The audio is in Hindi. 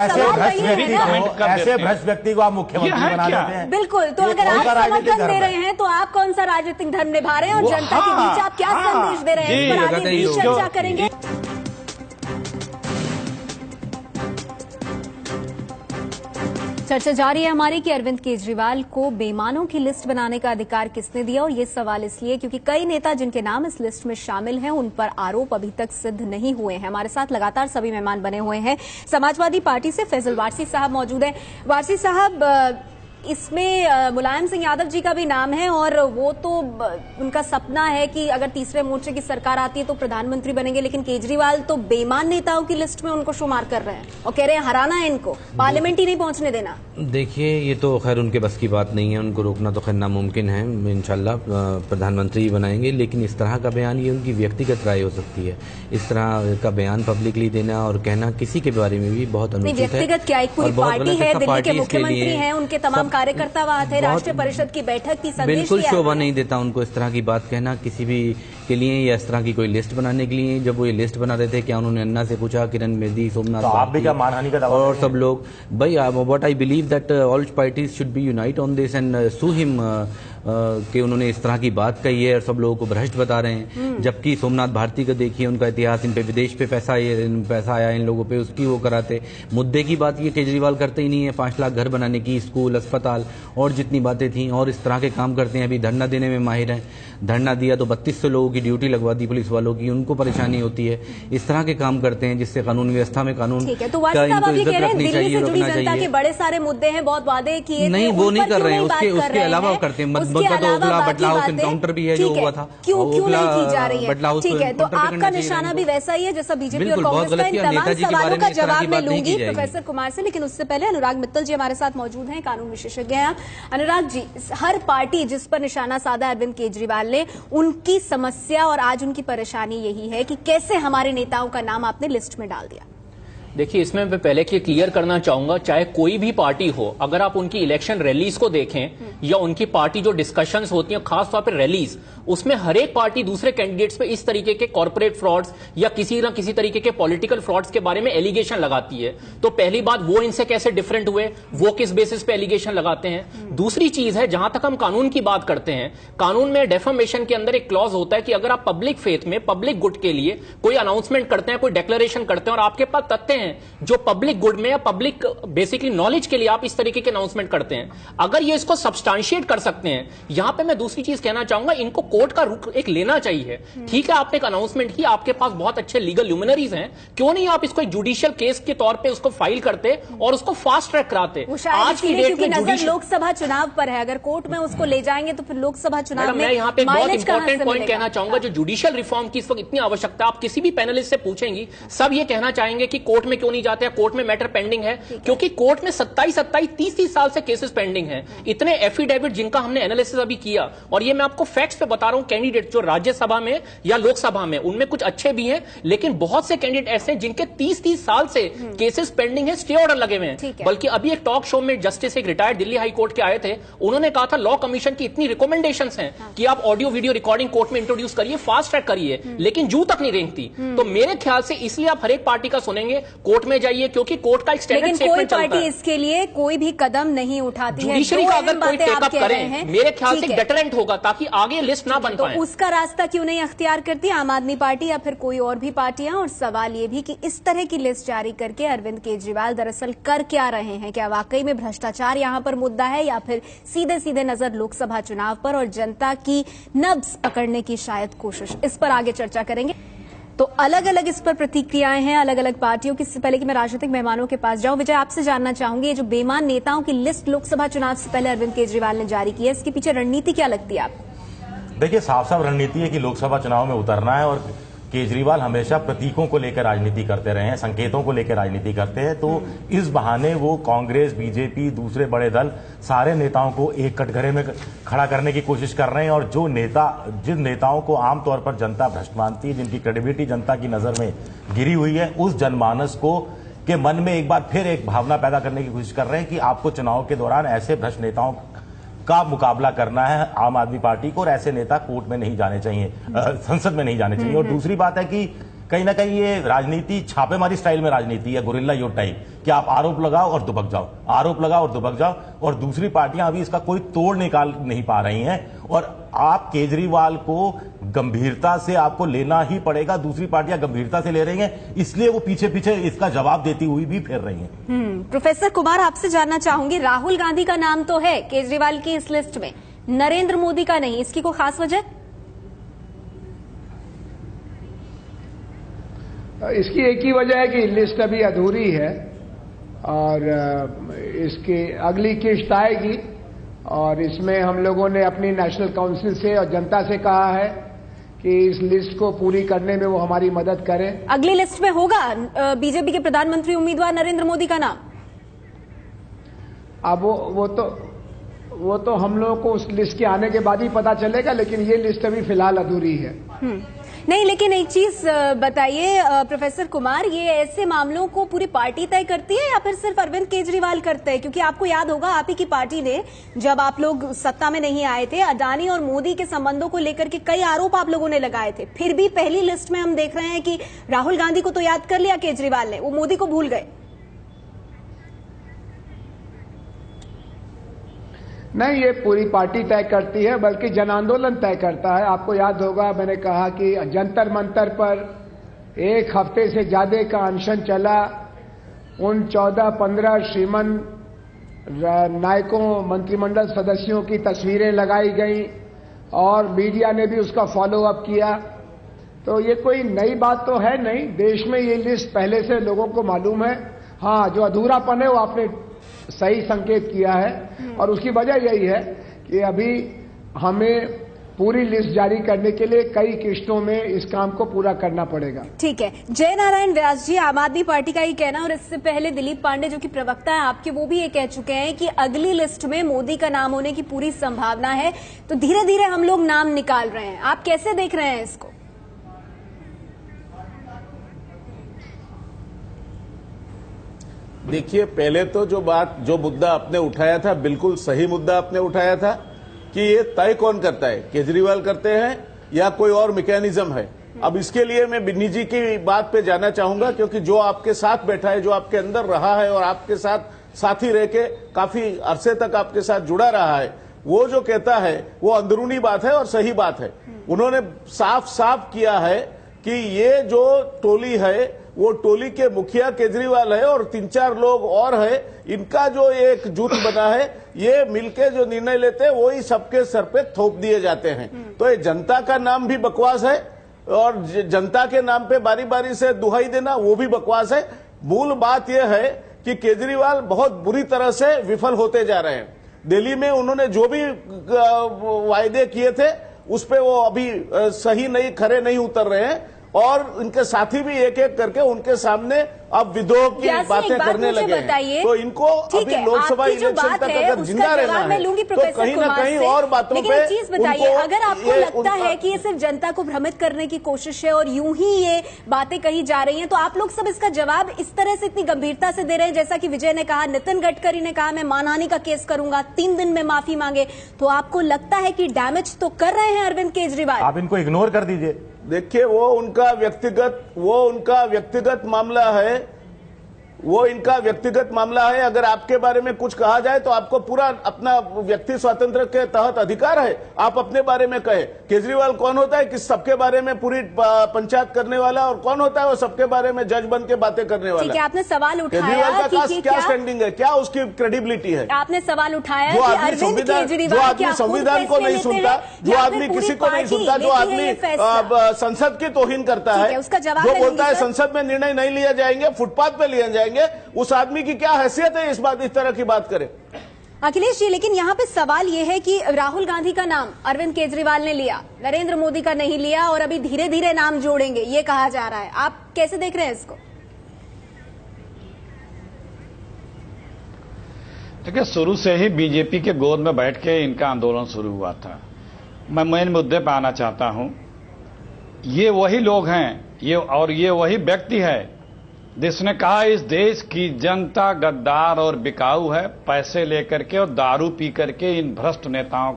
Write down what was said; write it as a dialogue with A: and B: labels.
A: ऐसे भ्रष्ट व्यक्ति को आप मुख्यमंत्री बना देते हैं।
B: बिल्कुल, तो अगर आप समर्थन दे रहे हैं तो आप कौन सा राजनीतिक धर्म निभा रहे हैं और जनता के बीच आप क्या संदेश दे रहे हैं, इस पर आगे भी चर्चा करेंगे। चर्चा जारी है हमारी कि अरविंद केजरीवाल को बेईमानों की लिस्ट बनाने का अधिकार किसने दिया, और ये सवाल इसलिए क्योंकि कई नेता जिनके नाम इस लिस्ट में शामिल हैं उन पर आरोप अभी तक सिद्ध नहीं हुए हैं। हमारे साथ लगातार सभी मेहमान बने हुए हैं। समाजवादी पार्टी से फैजल वारसी साहब मौजूद हैं। वारसी साहब, इसमें मुलायम सिंह यादव जी का भी नाम है और वो तो उनका सपना है कि अगर तीसरे मोर्चे की सरकार आती है तो प्रधानमंत्री बनेंगे, लेकिन केजरीवाल तो बेईमान नेताओं की लिस्ट में उनको शुमार कर रहे हैं और कह रहे हैं हराना है इनको, पार्लियामेंट ही नहीं पहुंचने देना।
C: देखिए, ये तो खैर उनके बस की बात नहीं है, उनको रोकना तो खैर नामुमकिन है। इंशाल्लाह प्रधानमंत्री ही बनाएंगे, लेकिन इस तरह का बयान ये उनकी व्यक्तिगत राय हो सकती है। इस तरह का बयान पब्लिकली देना और कहना किसी के बारे में भी बहुत अनुचित है।
B: व्यक्तिगत क्या, एक पूरी पार्टी है, दिल्ली के मुख्यमंत्री हैं, उनके तमाम कार्यकर्ता वहां थे, राष्ट्रीय परिषद की बैठक की, संदेश
C: बिल्कुल शोभा नहीं देता उनको इस तरह की बात कहना किसी भी के लिए या इस तरह की कोई लिस्ट बनाने के लिए। जब वो ये लिस्ट बना रहे थे, क्या उन्होंने अन्ना से पूछा, किरण बेदी, सोमनाथ,
A: तो आप भी क्या मानहानि का दावा
C: और सब लोग? भाई, what I believe that all parties should be unite on this and sue him कि उन्होंने इस तरह की बात कही है और सब लोगों को भ्रष्ट बता रहे हैं। जबकि सोमनाथ भारती का देखिए, उनका इतिहास, इन पे विदेश पे पैसा आया इन लोगों पे, उसकी वो कराते। मुद्दे की बात ये केजरीवाल करते ही नहीं है। 5 लाख घर बनाने की, स्कूल, अस्पताल और जितनी बातें थी, और इस तरह के काम करते हैं। अभी धरना देने में माहिर हैं। धरना दिया तो 3200 लोगों की ड्यूटी लगवा दी पुलिस वालों की, उनको परेशानी होती है। इस तरह के काम करते हैं जिससे कानून व्यवस्था में कानून का इनको इज्जत रखनी चाहिए, रखना चाहिए।
B: बड़े सारे मुद्दे हैं, बहुत वादे किए,
C: नहीं वो नहीं कर रहे हैं, उसके अलावा करते हैं। बटला हाउस एनकाउंटर भी है जो हुआ था,
B: क्यों नहीं की जा रही है? ठीक है, तो आपका निशाना भी वैसा ही है जैसा बीजेपी और कांग्रेस का। इन तमाम सवालों का जवाब मैं लूंगी प्रोफेसर कुमार से, लेकिन उससे पहले अनुराग मित्तल जी हमारे साथ मौजूद हैं, कानून विशेषज्ञ हैं। अनुराग जी, हर पार्टी जिस पर निशाना साधा अरविंद केजरीवाल ने, उनकी समस्या और आज उनकी परेशानी यही है कि कैसे हमारे नेताओं का नाम आपने लिस्ट में डाल दिया।
D: देखिए, इसमें मैं पहले क्लियर करना चाहूंगा, चाहे कोई भी पार्टी हो, अगर आप उनकी इलेक्शन रैलीज को देखें या उनकी पार्टी जो डिस्कशंस होती हैं, खासतौर पर रैलीज, उसमें हर एक पार्टी दूसरे कैंडिडेट्स पे इस तरीके के कॉर्पोरेट फ्रॉड्स या किसी न किसी तरीके के पॉलिटिकल फ्रॉड्स के बारे में एलिगेशन लगाती है। तो पहली बात, वो इनसे कैसे डिफरेंट हुए, वो किस बेसिस पे एलिगेशन लगाते हैं। दूसरी चीज है, जहां तक हम कानून की बात करते हैं, कानून में डेफेमेशन के अंदर एक क्लॉज होता है कि अगर आप पब्लिक फेथ में, पब्लिक गुड के लिए कोई अनाउंसमेंट करते हैं, कोई डिक्लेरेशन करते हैं और आपके पास तथ्य हैं जो पब्लिक गुड में या पब्लिक बेसिकली नॉलेज के लिए आप इस तरीके के अनाउंसमेंट करते हैं, अगर ये इसको सब्सटैंशिएट कर सकते हैं। यहां पे मैं दूसरी चीज कहना चाहूंगा, इनको कोर्ट का रुख एक लेना चाहिए। ठीक है, आपने एक अनाउंसमेंट की, आपके पास बहुत अच्छे लीगल ल्यूमिनरीज हैं, क्यों नहीं आप इसको एक जुडिशियल केस के तौर पे उसको फाइल करते और उसको फास्ट ट्रैक कराते।
B: आज की डेट में नजर लोकसभा चुनाव पर है, अगर कोर्ट में उसको ले जाएंगे तो फिर लोकसभा चुनाव में
D: मैं यहाँ पे बहुत इंपॉर्टेंट पॉइंट कहना चाहूंगा, जो जुडिशियल रिफॉर्म की इस वक्त इतनी आवश्यकता, आप किसी भी पैनलिस्ट से पूछेंगी, सब ये कहना चाहेंगे कि कोर्ट में क्यों नहीं जाते, कोर्ट में मैटर पेंडिंग है, क्योंकि कोर्ट में 27, 30 साल से केसेस पेंडिंग हैं। इतने एफिडेविट जिनका हमने एनालिसिस अभी किया, और ये मैं आपको फैक्ट्स पे बता रहा हूं, कैंडिडेट जो राज्यसभा में या लोकसभा में, उनमें कुछ अच्छे भी हैं, लेकिन बहुत से कैंडिडेट ऐसे हैं जिनके 30 साल से केसेस पेंडिंग है, स्टे ऑर्डर लगे हुए हैं। बल्कि अभी एक टॉक शो में जस्टिस एक रिटायर्ड दिल्ली हाई कोर्ट के आए थे, उन्होंने कहा था लॉ कमीशन की इतनी रिकमेंडेशंस हैं कि आप ऑडियो वीडियो रिकॉर्डिंग कोर्ट में इंट्रोड्यूस करिए, फास्ट ट्रैक करिए, लेकिन जू तक नहीं रेंगती। तो मेरे ख्याल से इसलिए आप हर एक पार्टी का सुनेंगे, कोर्ट में जाइए, क्योंकि कोर्ट का एक स्टैंडर्ड
B: कोई पार्टी इसके लिए कोई भी कदम नहीं उठाती है।
D: जुडिशरी का अगर कोई टेकअप करें, मेरे ख्याल से डेटरेंट होगा, ताकि आगे लिस्ट ना बन पाए।
B: तो उसका रास्ता क्यों नहीं अख्तियार करती आम आदमी पार्टी या फिर कोई और भी पार्टियां? और सवाल ये भी कि इस तरह की लिस्ट जारी करके अरविंद केजरीवाल दरअसल कर क्या रहे हैं? क्या वाकई में भ्रष्टाचार यहां पर मुद्दा है, या फिर सीधे सीधे नजर लोकसभा चुनाव पर और जनता की नब्ज पकड़ने की शायद कोशिश? इस पर आगे चर्चा करेंगे। तो अलग अलग इस पर प्रतिक्रियाएं हैं अलग अलग पार्टियों की। इससे पहले कि मैं राजनीतिक मेहमानों के पास जाऊं, विजय आपसे जानना चाहूंगी, ये जो बेईमान नेताओं की लिस्ट लोकसभा चुनाव से पहले अरविंद केजरीवाल ने जारी की है, इसके पीछे रणनीति क्या लगती है आपको?
A: देखिए, साफ साफ रणनीति है कि लोकसभा चुनाव में उतरना है, और केजरीवाल हमेशा प्रतीकों को लेकर राजनीति करते रहे हैं, संकेतों को लेकर राजनीति करते हैं। तो इस बहाने वो कांग्रेस, बीजेपी, दूसरे बड़े दल, सारे नेताओं को एक कटघरे में खड़ा करने की कोशिश कर रहे हैं। और जिन नेताओं को आमतौर पर जनता भ्रष्ट मानती है, जिनकी क्रेडिबिलिटी जनता की नजर में गिरी हुई है, उस जनमानस के मन में एक बार फिर एक भावना पैदा करने की कोशिश कर रहे हैं कि आपको चुनाव के दौरान ऐसे भ्रष्ट नेताओं का मुकाबला करना है आम आदमी पार्टी को, और ऐसे नेता कोर्ट में नहीं जाने चाहिए, संसद में नहीं जाने चाहिए। और दूसरी बात है कि कहीं ना कहीं ये राजनीति छापेमारी स्टाइल में राजनीति है, गुरिल्ला युद्ध टाइप, कि आप आरोप लगाओ और दुबक जाओ, आरोप लगाओ और दुबक जाओ, और दूसरी पार्टियां अभी इसका कोई तोड़ निकाल नहीं पा रही हैं। और आप केजरीवाल को गंभीरता से आपको लेना ही पड़ेगा, दूसरी पार्टियां गंभीरता से ले रही हैं, इसलिए वो पीछे पीछे इसका जवाब देती हुई भी फिर रही हैं।
B: प्रोफेसर कुमार, आपसे जानना चाहूंगी, राहुल गांधी का नाम तो है केजरीवाल की इस लिस्ट में, नरेंद्र मोदी का नहीं, इसकी कोई खास वजह?
E: इसकी एक ही वजह है कि लिस्ट अभी अधूरी है और इसकी अगली किश्त आएगी और इसमें हम लोगों ने अपनी नेशनल काउंसिल से और जनता से कहा है कि इस लिस्ट को पूरी करने में वो हमारी मदद करें।
B: अगली लिस्ट में होगा बीजेपी के प्रधानमंत्री उम्मीदवार नरेंद्र मोदी का नाम?
E: अब वो तो हम लोगों को उस लिस्ट के आने के बाद ही पता चलेगा, लेकिन ये लिस्ट अभी फिलहाल अधूरी है।
B: नहीं, लेकिन एक चीज बताइए प्रोफेसर कुमार, ये ऐसे मामलों को पूरी पार्टी तय करती है या फिर सिर्फ अरविंद केजरीवाल करते हैं? क्योंकि आपको याद होगा, आप ही की पार्टी ने, जब आप लोग सत्ता में नहीं आए थे, अडानी और मोदी के संबंधों को लेकर के कई आरोप आप लोगों ने लगाए थे। फिर भी पहली लिस्ट में हम देख रहे हैं कि राहुल गांधी को तो याद कर लिया केजरीवाल ने, वो मोदी को भूल गए।
E: नहीं, ये पूरी पार्टी तय करती है, बल्कि जन आंदोलन तय करता है। आपको याद होगा, मैंने कहा कि जंतर मंतर पर 1 हफ्ते से ज्यादा का अनशन चला। उन 14-15 श्रीमान नायकों, मंत्रिमंडल सदस्यों की तस्वीरें लगाई गई और मीडिया ने भी उसका फॉलो अप किया। तो ये कोई नई बात तो है नहीं, देश में ये लिस्ट पहले से लोगों को मालूम है। हाँ, जो अधूरापन है वो आपने सही संकेत किया है और उसकी वजह यही है कि अभी हमें पूरी लिस्ट जारी करने के लिए कई किश्तों में इस काम को पूरा करना पड़ेगा।
B: ठीक है, जय नारायण व्यास जी, आम आदमी पार्टी का ये कहना, और इससे पहले दिलीप पांडे जो कि प्रवक्ता है आपके, वो भी ये कह चुके हैं कि अगली लिस्ट में मोदी का नाम होने की पूरी संभावना है। तो धीरे धीरे हम लोग नाम निकाल रहे हैं, आप कैसे देख रहे हैं इसको?
F: देखिए, पहले तो जो मुद्दा आपने उठाया था, बिल्कुल सही मुद्दा आपने उठाया था कि ये तय कौन करता है, केजरीवाल करते हैं या कोई और मैकेनिज्म है। अब इसके लिए मैं बिन्नी जी की बात पे जाना चाहूंगा, क्योंकि जो आपके साथ बैठा है, जो आपके अंदर रहा है और आपके साथ साथी रह के काफी अरसे तक आपके साथ जुड़ा रहा है, वो जो कहता है वो अंदरूनी बात है और सही बात है। उन्होंने साफ साफ किया है कि ये जो टोली है वो टोली के मुखिया केजरीवाल है और 3-4 लोग और है, इनका जो एक जुट बना है, ये मिलके जो निर्णय लेते हैं वही सबके सर पे थोप दिए जाते हैं। तो ये जनता का नाम भी बकवास है और जनता के नाम पे बारी बारी से दुहाई देना वो भी बकवास है। मूल बात यह है कि केजरीवाल बहुत बुरी तरह से विफल होते जा रहे हैं। दिल्ली में उन्होंने जो भी वायदे किए थे उस पे वो अभी सही नहीं, खरे नहीं उतर रहे हैं और इनके साथी भी एक एक करके उनके सामने अब विद्रोह की बातें करने लगे हैं। तो इनको अभी लोकसभा इलेक्शन तक अगर जिंदा रहना है तो कहीं ना कहीं और बातों पे
B: चीज बताइए, अगर आपको लगता है कि ये सिर्फ जनता को भ्रमित करने की कोशिश है और यूं ही ये बातें कही जा रही हैं, तो आप लोग सब इसका जवाब इस तरह से इतनी गंभीरता से दे रहे हैं, जैसा कि विजय ने कहा, नितिन गडकरी ने कहा मैं मानहानि का केस करूंगा, 3 दिन में माफी मांगे, तो आपको लगता है कि डैमेज तो कर रहे हैं अरविंद केजरीवाल?
A: आप इनको इग्नोर कर दीजिए।
F: देखिए, वो उनका व्यक्तिगत मामला है, वो इनका व्यक्तिगत मामला है। अगर आपके बारे में कुछ कहा जाए तो आपको पूरा अपना व्यक्ति स्वातंत्र के तहत अधिकार है, आप अपने बारे में कहे। केजरीवाल कौन होता है कि सबके बारे में पूरी पंचायत करने वाला, और कौन होता है वो सबके बारे में जज बन के बातें करने वाला?
B: ठीक है, आपने सवाल उठाया
F: केजरीवाल का क्या स्टैंडिंग है, क्या उसकी क्रेडिबिलिटी है?
B: आपने सवाल उठाया
F: जो आदमी संविधान को नहीं सुनता, जो आदमी किसी को नहीं सुनता, जो आदमी संसद की तौहीन करता है,
B: उसका जवाब
F: जो बोलता है संसद में निर्णय नहीं लिया जाएंगे, फुटपाथ पे लिए जाएंगे, उस आदमी की क्या हैसियत है इस तरह की बात करे?
B: अखिलेश जी, लेकिन यहाँ पे सवाल ये है कि राहुल गांधी का नाम अरविंद केजरीवाल ने लिया, नरेंद्र मोदी का नहीं लिया और अभी धीरे धीरे नाम जोड़ेंगे, ये कहा जा रहा है। आप कैसे देख रहे हैं इसको?
G: देखिए, शुरू से ही बीजेपी के गोद में बैठ के इनका आंदोलन शुरू हुआ था। मैं मेन मुद्दे पर आना चाहता हूं। ये वही लोग हैं, ये वही व्यक्ति है जिसने कहा इस देश की जनता गद्दार और बिकाऊ है, पैसे लेकर के और दारू पी करके इन भ्रष्ट नेताओं